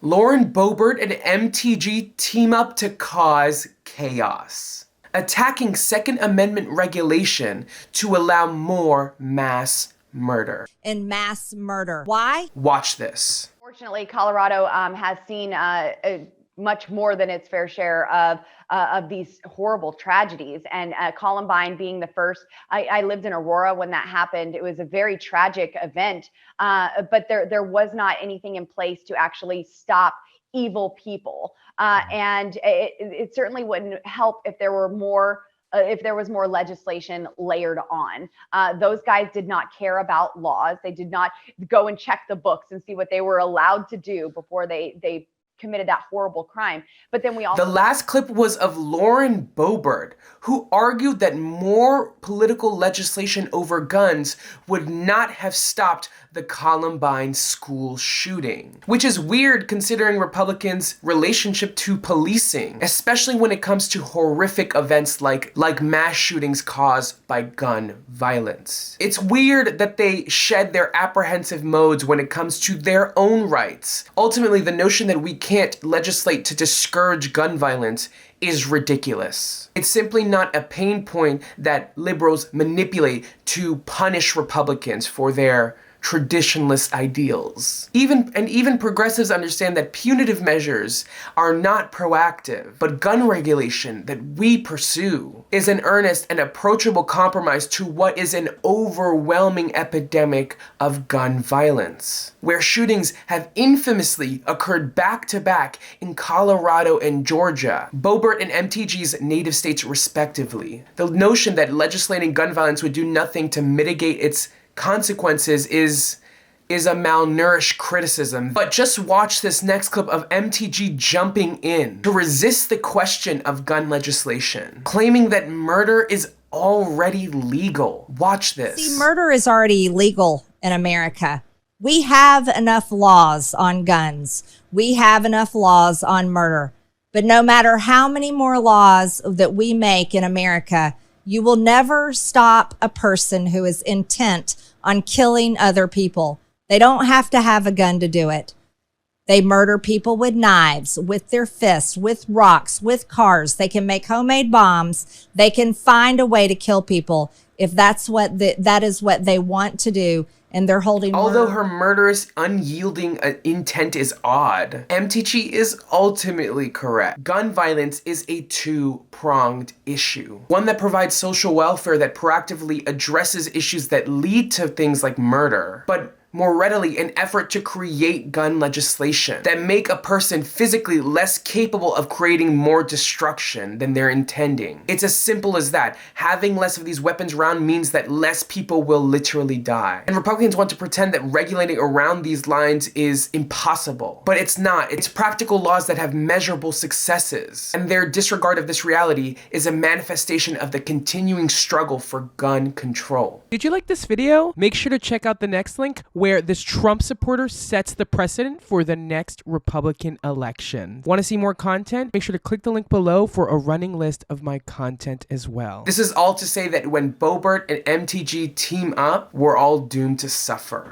Lauren Boebert and MTG team up to cause chaos, attacking Second Amendment regulation to allow more mass murder. And mass murder. Why? Watch this. Fortunately, Colorado has seen much more than its fair share of these horrible tragedies. And Columbine being the first, I lived in Aurora when that happened. It was a very tragic event, but there was not anything in place to actually stop evil people. And it certainly wouldn't help if there were more if there was more legislation layered on. Those guys did not care about laws. They did not go and check the books and see what they were allowed to do before they committed that horrible crime. But then we also— The last clip was of Lauren Boebert, who argued that more political legislation over guns would not have stopped the Columbine school shooting. Which is weird considering Republicans' relationship to policing, especially when it comes to horrific events like mass shootings caused by gun violence. It's weird that they shed their apprehensive modes when it comes to their own rights. Ultimately, the notion that we can't legislate to discourage gun violence is ridiculous. It's simply not a pain point that liberals manipulate to punish Republicans for their traditionalist ideals. Even progressives understand that punitive measures are not proactive, but gun regulation that we pursue is an earnest and approachable compromise to what is an overwhelming epidemic of gun violence, where shootings have infamously occurred back to back in Colorado and Georgia, Boebert and MTG's native states respectively. The notion that legislating gun violence would do nothing to mitigate its consequences is a malnourished criticism. But just watch this next clip of MTG jumping in to resist the question of gun legislation, claiming that murder is already legal. Watch this. See, murder is already legal in America. We have enough laws on guns. We have enough laws on murder. But no matter how many more laws that we make in America, you will never stop a person who is intent on killing other people. They don't have to have a gun to do it. They murder people with knives, with their fists, with rocks, with cars. They can make homemade bombs. They can find a way to kill people if that's what that is what they want to do. And they're holding— Although her murderous, unyielding intent is odd, MTG is ultimately correct. Gun violence is a two-pronged issue. One that provides social welfare that proactively addresses issues that lead to things like murder, but more readily an effort to create gun legislation that make a person physically less capable of creating more destruction than they're intending. It's as simple as that. Having less of these weapons around means that less people will literally die. And Republicans want to pretend that regulating around these lines is impossible. But it's not. It's practical laws that have measurable successes. And their disregard of this reality is a manifestation of the continuing struggle for gun control. Did you like this video? Make sure to check out the next link where this Trump supporter sets the precedent for the next Republican election. Want to see more content? Make sure to click the link below for a running list of my content as well. This is all to say that when Boebert and MTG team up, we're all doomed to suffer.